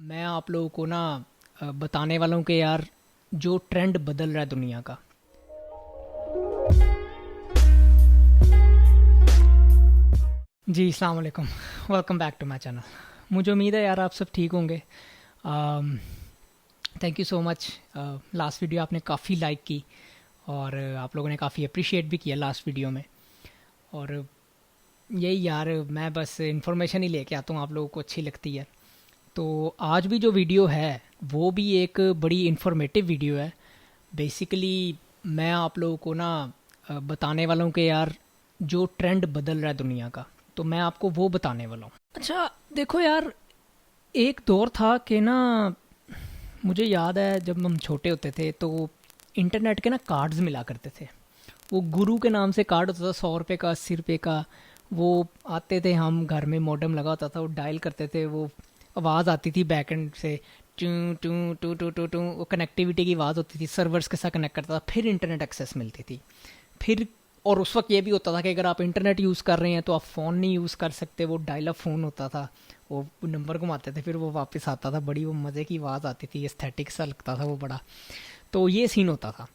मैं आप लोगों को ना बताने वाला हूँ कि यार जो ट्रेंड बदल रहा है दुनिया का। जी अस्सलाम वालेकुम। Welcome back to my channel. मुझे उम्मीद है यार आप सब ठीक होंगे। Thank you so much. Last video आपने काफ़ी लाइक की और आप लोगों ने काफ़ी अप्रिशिएट भी किया लास्ट वीडियो में। और यही यार मैं बस इन्फॉर्मेशन ही लेके आता हूँ, आप लोगों को अच्छी लगती है। तो आज भी जो वीडियो है वो भी एक बड़ी इन्फॉर्मेटिव वीडियो है। बेसिकली मैं आप लोगों को ना बताने वाला हूँ कि यार जो ट्रेंड बदल रहा है दुनिया का, तो मैं आपको वो बताने वाला हूँ। अच्छा देखो यार, एक दौर था कि ना, मुझे याद है जब हम छोटे होते थे तो इंटरनेट के ना कार्ड्स मिला करते थे। वो गुरु के नाम से कार्ड होता था, 100 रुपये का, 80 रुपये का। वो आते थे, हम घर में मॉडेम लगा होता था, वो डायल करते थे, वो आवाज़ आती थी बैक एंड से, टू टू टू टू टू टू। वो कनेक्टिविटी की आवाज़ होती थी, सर्वर्स के साथ कनेक्ट करता था, फिर इंटरनेट एक्सेस मिलती थी। फिर और उस वक्त ये भी होता था कि अगर आप इंटरनेट यूज़ कर रहे हैं तो आप फ़ोन नहीं यूज़ कर सकते। वो डायल अप फ़ोन होता था, वो नंबर घुमाते थे, फिर वो वापस आता था, बड़ी वो मज़े की आवाज़ आती थी, एस्थेटिक सा लगता था वो बड़ा। तो ये सीन होता था।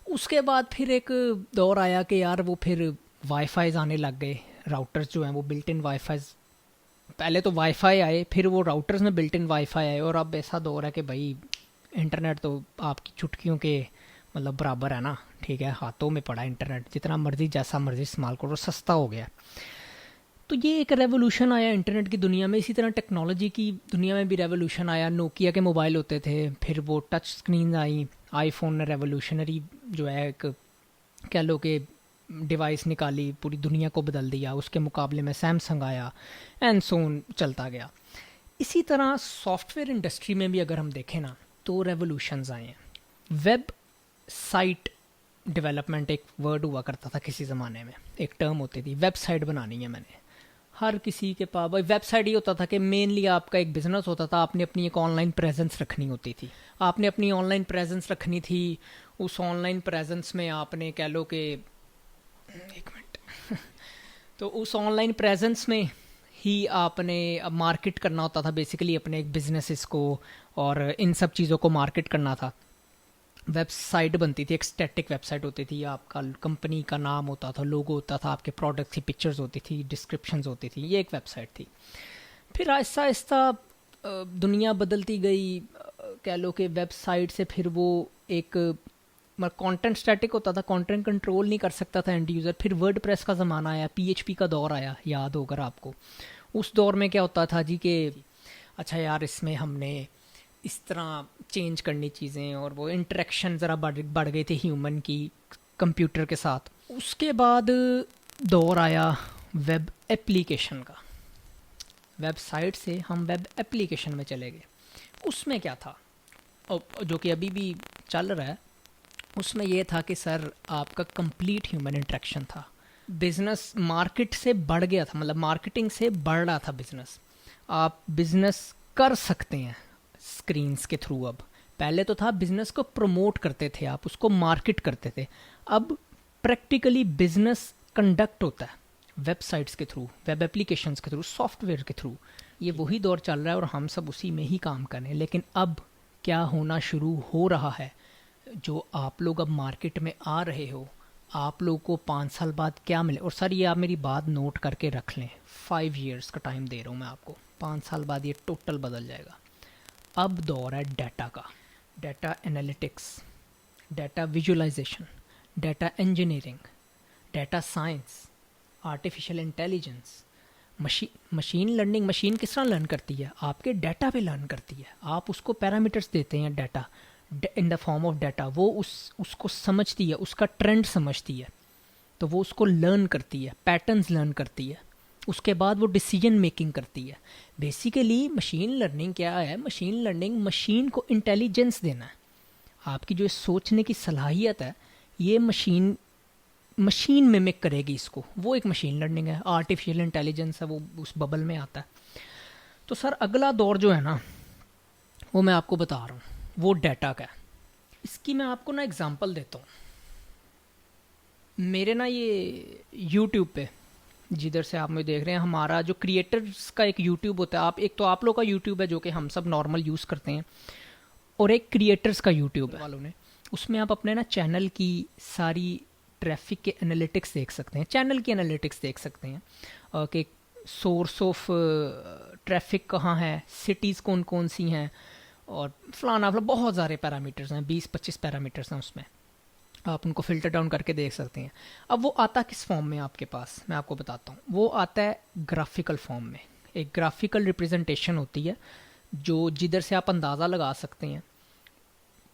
उसके बाद फिर एक दौर आया कि यार वो फिर वाईफाईज आने लग गए। राउटर्स जो हैं वो बिल्ट इन वाईफाई, पहले तो वाईफाई आए, फिर वो राउटर्स में बिल्ट इन वाईफाई आए, और अब ऐसा दौर है कि भाई इंटरनेट तो आपकी चुटकियों के मतलब बराबर है ना। ठीक है, हाथों में पड़ा इंटरनेट, जितना मर्जी जैसा मर्जी इस्तेमाल करो, सस्ता हो गया। तो ये एक रेवोल्यूशन आया इंटरनेट की दुनिया में। इसी तरह टेक्नोलॉजी की दुनिया में भी रेवोल्यूशन आया। नोकिया के मोबाइल होते थे, फिर वो टच स्क्रीन आई, आईफोन ने रेवोल्यूशनरी जो है एक कह लो कि डिवाइस निकाली, पूरी दुनिया को बदल दिया। उसके मुकाबले में सैमसंग आया, एंड सोन चलता गया। इसी तरह सॉफ्टवेयर इंडस्ट्री में भी अगर हम देखें ना, तो रेवोल्यूशंस आए हैं। वेब साइट डेवलपमेंट एक वर्ड हुआ करता था किसी ज़माने में, एक टर्म होती थी, वेबसाइट बनानी है मैंने। हर किसी के पास भाई वेबसाइट, ये होता था कि मेनली आपका एक बिजनेस होता था, आपने अपनी एक ऑनलाइन प्रेजेंस रखनी होती थी। आपने अपनी ऑनलाइन प्रेजेंस रखनी थी। उस ऑनलाइन प्रेजेंस में आपने कह लो कि, एक मिनट, तो उस ऑनलाइन प्रेजेंस में ही आपने अब मार्केट करना होता था बेसिकली अपने एक बिजनेसेस को, और इन सब चीज़ों को मार्केट करना था। वेबसाइट बनती थी, एक स्टैटिक वेबसाइट होती थी, आपका कंपनी का नाम होता था, लोगो होता था, आपके प्रोडक्ट की पिक्चर्स होती थी, डिस्क्रिप्शंस होती थी, ये एक वेबसाइट थी। फिर आहिस्ता आहिस्ता दुनिया बदलती गई। कह लो कि वेबसाइट से फिर वो एक कंटेंट स्टैटिक होता था, कंटेंट कंट्रोल नहीं कर सकता था एंड यूज़र। फिर वर्ड प्रेस का ज़माना आया, पीएचपी का दौर आया, याद होगा आपको। उस दौर में क्या होता था जी कि अच्छा यार इसमें हमने इस तरह चेंज करनी चीज़ें, और वो इंटरेक्शन ज़रा बढ़ गई थी ह्यूमन की कंप्यूटर के साथ। उसके बाद दौर आया वेब एप्लीकेशन का। वेबसाइट से हम वेब एप्लीकेशन में चले गए। उसमें क्या था, और जो कि अभी भी चल रहा है, उसमें यह था कि सर आपका कंप्लीट ह्यूमन इंटरेक्शन था। बिजनेस मार्केट से बढ़ गया था, मतलब मार्केटिंग से बढ़ रहा था बिजनेस। आप बिजनेस कर सकते हैं स्क्रीन्स के थ्रू। अब पहले तो था बिजनेस को प्रमोट करते थे, आप उसको मार्केट करते थे। अब प्रैक्टिकली बिजनेस कंडक्ट होता है वेबसाइट्स के थ्रू, वेब एप्लीकेशंस के थ्रू, सॉफ्टवेयर के थ्रू। ये वही दौर चल रहा है और हम सब उसी में ही काम कर रहे हैं। लेकिन अब क्या होना शुरू हो रहा है, जो आप लोग अब मार्केट में आ रहे हो, आप लोग को 5 साल बाद क्या मिले। और सर ये आप मेरी बात नोट करके रख लें, 5 years का टाइम दे रहा हूँ मैं आपको, 5 साल बाद ये टोटल बदल जाएगा। अब दौर है डाटा का, data analytics, data visualisation, data engineering, data science, artificial intelligence, machine learning. Machine किस तरह लर्न करती है, आपके डाटा पे लर्न करती है। आप उसको पैरामीटर्स देते हैं data in the form of data, वो उसको समझती है, उसका ट्रेंड समझती है, तो वो उसको लर्न करती है, पैटर्न्स लर्न करती है। उसके बाद वो डिसीजन मेकिंग करती है। बेसिकली मशीन लर्निंग क्या है, मशीन लर्निंग मशीन को इंटेलिजेंस देना है। आपकी जो सोचने की सलाहियत है, ये मशीन मशीन मिमिक करेगी इसको, वो एक मशीन लर्निंग है। आर्टिफिशियल इंटेलिजेंस है, वो उस बबल में आता है। तो सर अगला दौर जो है ना, वो मैं आपको बता रहा हूँ, वो डाटा का है। इसकी मैं आपको ना एग्जांपल देता हूँ। मेरे ना ये यूट्यूब पे جدھر سے آپ مجھے دیکھ رہے ہیں، ہمارا جو کریٹرز کا ایک یوٹیوب ہوتا ہے، آپ ایک تو آپ لوگ کا یوٹیوب ہے جو کہ ہم سب نارمل یوز کرتے ہیں، اور ایک کریٹرز کا یوٹیوب ہے والوں نے، اس میں آپ اپنے نا چینل کی ساری ٹریفک کے انالیٹکس دیکھ سکتے ہیں، چینل کی انالیٹکس دیکھ سکتے ہیں کہ سورس آف ٹریفک کہاں ہے، سٹیز کون کون سی ہیں، اور فلانا بہت سارے پیرامیٹرز ہیں، 20-25 پیرامیٹرز ہیں اس میں، آپ ان کو فلٹر ڈاؤن کر کے دیکھ سکتے ہیں۔ اب وہ آتا کس فارم میں آپ کے پاس، میں آپ کو بتاتا ہوں، وہ آتا ہے گرافیکل فارم میں، ایک گرافیکل ریپرزنٹیشن ہوتی ہے جو جدھر سے آپ اندازہ لگا سکتے ہیں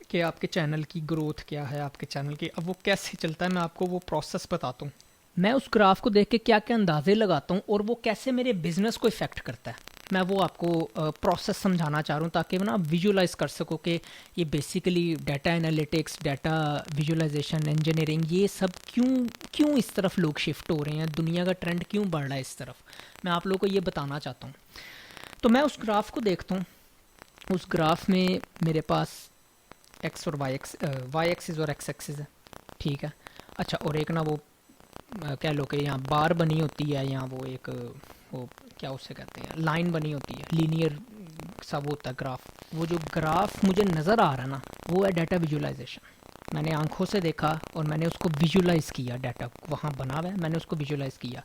کہ آپ کے چینل کی گروتھ کیا ہے، آپ کے چینل کی، اب وہ کیسے چلتا ہے میں آپ کو وہ پروسیس بتاتا ہوں۔ میں اس گراف کو دیکھ کے کیا کیا اندازے لگاتا ہوں اور وہ کیسے میرے بزنس کو افیکٹ کرتا ہے، میں وہ آپ کو پروسیس سمجھانا چاہ رہا ہوں تاکہ نا ویژولائز کر سکو کہ یہ basically data analytics, data visualisation, engineering, یہ سب کیوں اس طرف لوگ شفٹ ہو رہے ہیں، دنیا کا ٹرینڈ کیوں بڑھ رہا ہے اس طرف، میں آپ لوگوں کو یہ بتانا چاہتا ہوں۔ تو میں اس گراف کو دیکھتا ہوں، اس گراف میں میرے پاس ایکس اور وائی ایکسز اور ایکس ایکسز ہے، ٹھیک ہے، اچھا، اور ایک نا وہ کہہ لو کہ یہاں بار بنی ہوتی ہے، یہاں وہ ایک وہ کیا اسے کہتے ہیں، لائن بنی ہوتی ہے، لینئر سا وہ ہوتا ہے گراف، وہ جو گراف مجھے نظر آ رہا ہے نا وہ ہے ڈیٹا ویژولائزیشن، میں نے آنکھوں سے دیکھا اور میں نے اس کو ویژولائز کیا، ڈیٹا وہاں بنا ہوا ہے، میں نے اس کو ویژولائز کیا،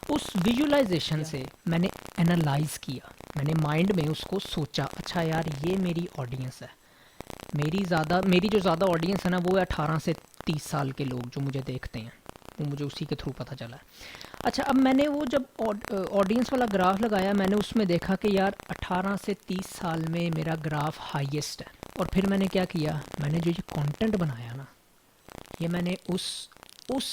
اس ویژولائزیشن سے میں نے انالائز کیا، میں نے مائنڈ میں اس کو سوچا، اچھا یار یہ میری آڈینس ہے، میری جو زیادہ آڈینس ہے نا وہ ہے 18 سے 30 سال کے لوگ جو مجھے دیکھتے ہیں، وہ مجھے اسی کے تھرو پتہ چلا ہے۔ اچھا، اب میں نے وہ جب آڈینس والا گراف لگایا، میں نے اس میں دیکھا کہ یار 18 سے 30 سال میں میرا گراف ہائیسٹ ہے، اور پھر میں نے کیا کیا، میں نے جو یہ کانٹینٹ بنایا نا، یہ میں نے اس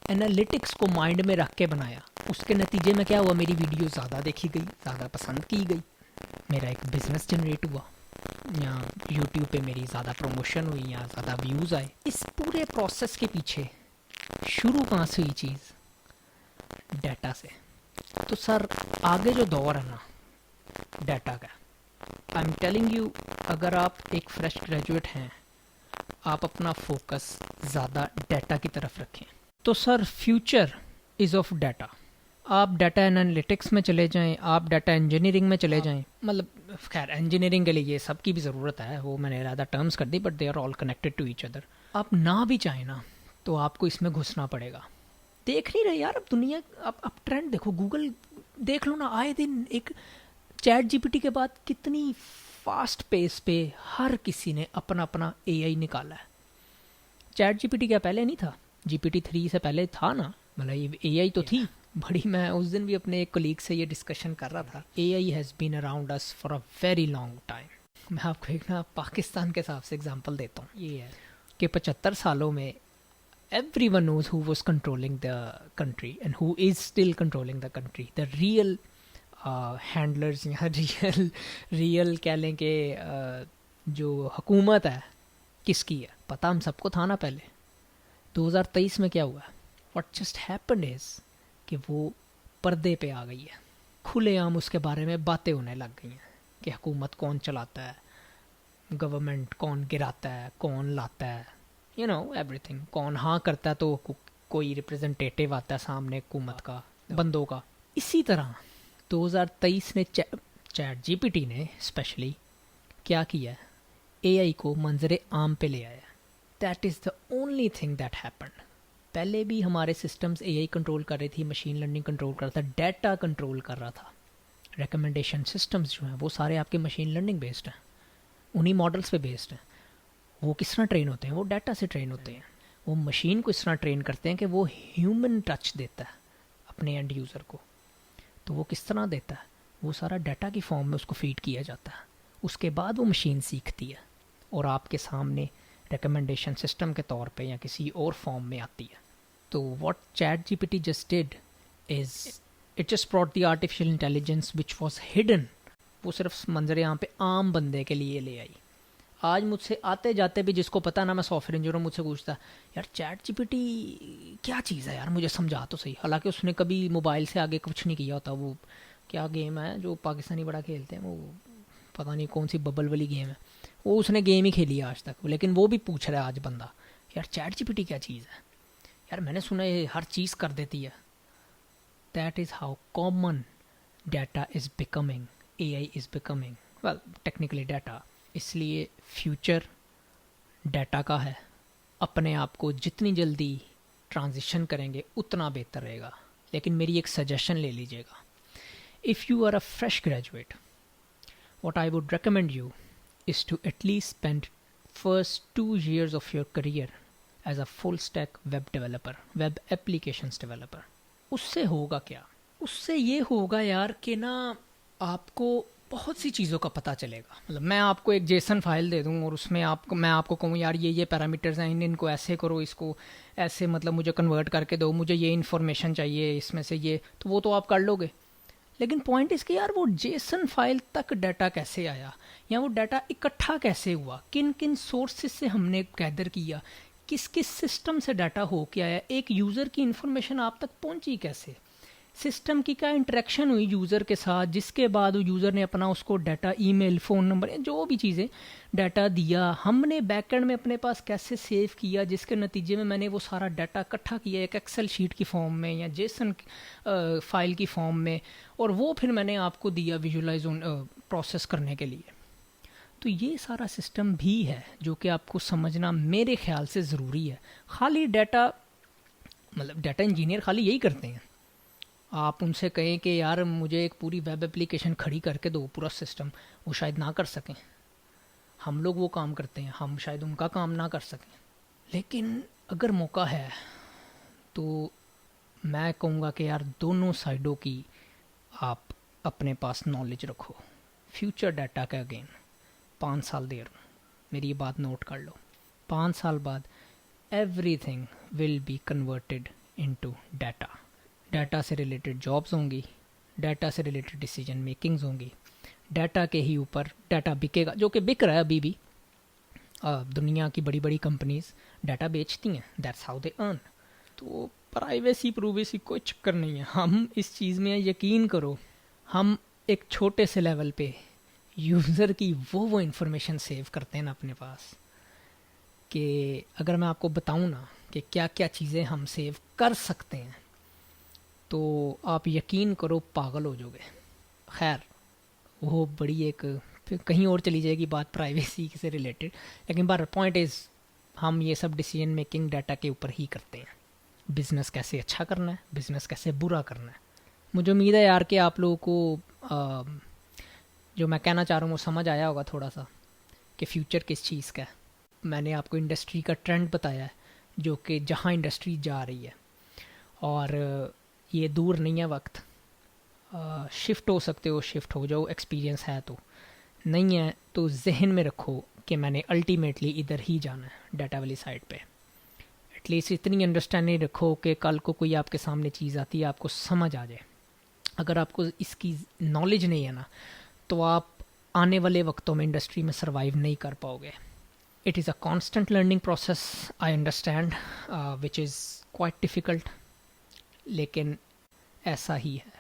انالیٹکس کو مائنڈ میں رکھ کے بنایا، اس کے نتیجے میں کیا ہوا، میری ویڈیو زیادہ دیکھی گئی، زیادہ پسند کی گئی، میرا ایک بزنس جنریٹ ہوا، یا یوٹیوب پہ میری زیادہ پروموشن ہوئی، یا زیادہ ویوز آئے۔ اس پورے پروسیس کے پیچھے شروع کہاں سے ہوئی چیز، ڈیٹا سے۔ تو سر آگے جو دور ہے نا ڈیٹا کا، آئی ایم ٹیلنگ یو، اگر آپ ایک فریش گریجویٹ ہیں، آپ اپنا فوکس زیادہ ڈیٹا کی طرف رکھیں، تو سر فیوچر از آف ڈیٹا، آپ ڈیٹا انالیٹکس میں چلے جائیں، آپ ڈیٹا انجینئرنگ میں چلے جائیں، مطلب خیر انجینئرنگ کے لیے یہ سب کی بھی ضرورت ہے، وہ میں نے زیادہ ٹرمز کر دی، but they are all connected to each other. آپ نہ بھی چاہیں نا تو آپ کو اس میں گھسنا پڑے گا، دیکھ نہیں رہے یار اب دنیا، اب ٹرینڈ دیکھو، گوگل دیکھ لو نا، آئے دن ایک چیٹ جی پی ٹی کے بعد کتنی فاسٹ پیس پہ ہر کسی نے اپنا اپنا اے آئی نکالا ہے۔ چیٹ جی پی ٹی کیا پہلے نہیں تھا، جی پی ٹی 3 سے پہلے تھا نا، مطلب یہ اے آئی تو تھی بڑی، میں اس دن بھی اپنے ایک کولیگ سے یہ ڈسکشن کر رہا تھا، A I has been around us for a very long time. میں آپ کو ایک نا پاکستان کے حساب سے اگزامپل دیتا ہوں، یہ ہے کہ 75 سالوں میں everyone knows who was controlling the country and who is still controlling the country, the real handlers یا ریئل کہہ لیں کہ جو حکومت ہے کس کی ہے، پتہ ہم سب کو تھا نا پہلے۔ 2023 میں کیا ہوا، what just happened is کہ وہ پردے پہ آ گئی ہے، کھلے عام اس کے بارے میں باتیں ہونے لگ گئی ہیں کہ حکومت کون چلاتا ہے، گورنمنٹ کون گراتا ہے، کون لاتا ہے، یو نو ایوری تھنگ، کون ہاں کرتا ہے تو کوئی ریپرزنٹیٹیو آتا ہے سامنے حکومت کا، بندوں کا۔ اسی طرح 2023 میں چیٹ جی پی ٹی نے اسپیشلی کیا کیا ہے، اے آئی کو منظر عام پہ لے آیا۔ That is the only thing that happened. پہلے بھی ہمارے سسٹمز اے آئی کنٹرول کر رہی تھی، مشین لرننگ کنٹرول کر رہا تھا، ڈیٹا کنٹرول کر رہا تھا، ریکمنڈیشن سسٹمز جو ہیں وہ سارے آپ کے مشین لرننگ بیسڈ ہیں، انہی ماڈلس پہ بیسڈ ہیں۔ وہ کس طرح ٹرین ہوتے ہیں، وہ ڈیٹا سے ٹرین ہوتے ہیں، وہ مشین کو اس طرح ٹرین کرتے ہیں کہ وہ ہیومن ٹچ دیتا ہے اپنے اینڈ یوزر کو۔ تو وہ کس طرح دیتا ہے، وہ سارا ڈیٹا کی فارم میں اس کو فیڈ کیا جاتا ہے، اس کے بعد وہ مشین سیکھتی ہے اور آپ کے سامنے ریکمنڈیشن سسٹم کے طور پہ یا کسی اور فارم میں آتی ہے۔ تو what ChatGPT just did is it just brought the artificial intelligence which was hidden, وہ صرف منظر عام پہ عام بندے کے لیے لے آئی۔ آج مجھ سے آتے جاتے بھی جس کو پتا نا میں سافٹ ویئر انجینئر ہوں، مجھ سے پوچھتا یار چیٹ جی پی ٹی کیا چیز ہے یار، مجھے سمجھا تو صحیح، حالانکہ اس نے کبھی موبائل سے آگے کچھ نہیں کیا ہوتا۔ وہ کیا گیم ہے جو پاکستانی بڑا کھیلتے ہیں، وہ پتہ نہیں کون سی ببل والی گیم ہے، وہ اس نے گیم ہی کھیلی ہے آج تک، لیکن وہ بھی پوچھ رہا ہے آج بندہ یار چیٹ جی پی ٹی کیا چیز ہے، یار میں نے سنا یہ ہر چیز کر دیتی ہے۔ That is how common data is becoming, AI is becoming, well technically data. इसलिए फ्यूचर डाटा का है. अपने आप को जितनी जल्दी ट्रांजिशन करेंगे उतना बेहतर रहेगा. लेकिन मेरी एक सजेशन ले लीजिएगा. If you are a fresh graduate, what I would recommend you is to at least spend first 2 years of your career as a full stack web developer, web applications developer. उससे होगा क्या? उससे ये होगा यार कि ना आपको बहुत सी चीज़ों का पता चलेगा. मतलब मैं आपको एक जेसन फाइल दे दूँ और उसमें मैं आपको कहूँ यार ये पैरामीटर्स हैं, इनको ऐसे करो, इसको ऐसे मतलब मुझे कन्वर्ट करके दो, मुझे ये इन्फॉर्मेशन चाहिए इसमें से ये, तो वो तो आप कर लोगे. लेकिन पॉइंट इसके यार वो जेसन फाइल तक डाटा कैसे आया, या वो डाटा इकट्ठा कैसे हुआ, किन किन सोर्सेज से हमने गैदर किया, किस किस सिस्टम से डाटा हो के आया, एक यूज़र की इन्फॉर्मेशन आप तक पहुंची कैसे, सिस्टम की क्या इंटरेक्शन हुई यूज़र के साथ, जिसके बाद वो यूज़र ने अपना उसको डाटा, ईमेल, फ़ोन नंबर, जो भी चीज़ें डाटा दिया, हमने बैकएंड में अपने पास कैसे सेव किया, जिसके नतीजे में मैंने वो सारा डाटा इकट्ठा किया एक एक्सेल शीट की फॉर्म में या जेसन फाइल की फॉर्म में, और वो फिर मैंने आपको दिया विजुलाइज प्रोसेस करने के लिए. तो ये सारा सिस्टम भी है जो कि आपको समझना मेरे ख्याल से ज़रूरी है. खाली डाटा, मतलब डाटा इंजीनियर खाली यही करते हैं. आप उनसे कहें कि यार मुझे एक पूरी वेब एप्लीकेशन खड़ी करके दो, पूरा सिस्टम, वो शायद ना कर सकें. हम लोग वो काम करते हैं, हम शायद उनका काम ना कर सकें. लेकिन अगर मौका है तो मैं कहूँगा कि यार दोनों साइडों की आप अपने पास नॉलेज रखो. फ्यूचर डाटा का अगेन 5 साल दे रहा हूँ, मेरी ये बात नोट कर लो. 5 साल बाद everything will be converted into data. Data से रिलेटेड जॉब्स होंगी, डाटा से रिलेटेड डिसीजन मेकिंग्स होंगी, डाटा के ही ऊपर डाटा बिकेगा, जो कि बिक रहा है अभी भी. दुनिया की बड़ी बड़ी कंपनीज डाटा बेचती हैं, दैट्स हाउ दे अर्न. तो प्राइवेसी प्रूवेसी कोई चक्कर नहीं है. हम इस चीज़ में यकीन करो, हम एक छोटे से लेवल पे यूज़र की वो इन्फॉर्मेशन सेव करते हैं ना अपने पास, कि अगर मैं आपको बताऊं ना कि क्या क्या चीज़ें हम सेव कर सकते हैं तो आप यकीन करो पागल हो जाओगे. खैर वो बड़ी एक फिर कहीं और चली जाएगी बात प्राइवेसी से रिलेटेड, लेकिन बार पॉइंट इज़ हम ये सब डिसीजन मेकिंग डाटा के ऊपर ही करते हैं. बिज़नेस कैसे अच्छा करना है, बिज़नेस कैसे बुरा करना है. मुझे उम्मीद है यार कि आप लोगों को जो मैं कहना चाह रहा हूँ वो समझ आया होगा थोड़ा सा कि फ्यूचर किस चीज़ का है. मैंने आपको इंडस्ट्री का ट्रेंड बताया है, जो कि जहाँ इंडस्ट्री जा रही है, और ये दूर नहीं है वक्त. शिफ्ट हो सकते हो, शिफ्ट हो जाओ, एक्सपीरियंस है तो. नहीं है तो जहन में रखो कि मैंने अल्टीमेटली इधर ही जाना है, डाटा वाली साइड पे. एटलीस्ट इतनी अंडरस्टैंडिंग रखो कि कल को कोई आपके सामने चीज़ आती है आपको समझ आ जाए. अगर आपको इसकी नॉलेज नहीं है ना तो आप आने वाले वक्तों में इंडस्ट्री में सर्वाइव नहीं कर पाओगे. It is a constant learning process, I understand, which is quite difficult, लेकिन ऐसा ही है.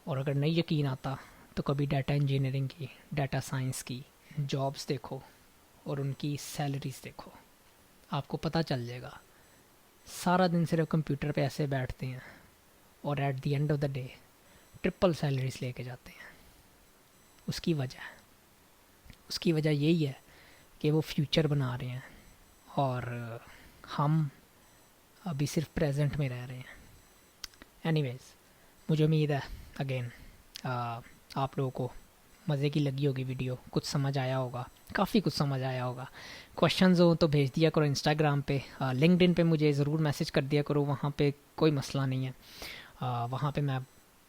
और अगर नहीं यकीन आता तो कभी डाटा इंजीनियरिंग की, डाटा साइंस की जॉब्स देखो और उनकी सैलरीज देखो, आपको पता चल जाएगा. सारा दिन सिर्फ कंप्यूटर पे ऐसे बैठते हैं और at the end of the day triple salaries लेके जाते हैं. उसकी वजह यही है कि वो फ्यूचर बना रहे हैं और हम अभी सिर्फ प्रेजेंट में रह रहे हैं. एनीवेज, मुझे उम्मीद है अगेन आप लोगों को मज़े की लगी होगी वीडियो, कुछ समझ आया होगा, काफ़ी कुछ समझ आया होगा. क्वेश्चंस हो तो भेज दिया करो इंस्टाग्राम पे, लिंक्डइन पे मुझे ज़रूर मैसेज कर दिया करो, वहाँ पे कोई मसला नहीं है. वहाँ पे मैं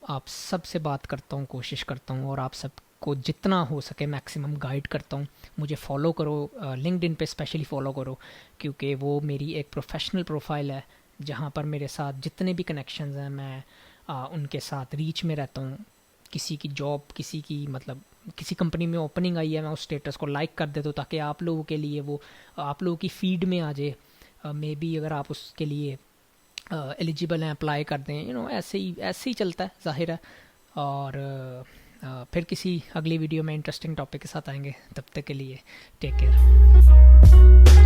आप सब से बात करता हूँ, कोशिश करता हूँ और आप सबको जितना हो सके मैक्सिमम गाइड करता हूँ. मुझे फॉलो करो, लिंक्डइन पे स्पेशली फॉलो करो, क्योंकि वो मेरी एक प्रोफेशनल प्रोफाइल है जहाँ पर मेरे साथ जितने भी कनेक्शंस हैं मैं उनके साथ रीच में रहता हूँ. किसी की जॉब, किसी की मतलब किसी कंपनी में ओपनिंग आई है, मैं उस स्टेटस को लाइक कर देता हूँ ताकि आप लोगों के लिए वो आप लोगों की फीड में आ जाए. मे बी अगर आप उसके लिए एलिजिबल हैं अप्लाई कर दें, ऐसे ही चलता है, ज़ाहिर है. और फिर किसी अगली वीडियो में इंटरेस्टिंग टॉपिक के साथ आएंगे. तब तक के लिए टेक केयर.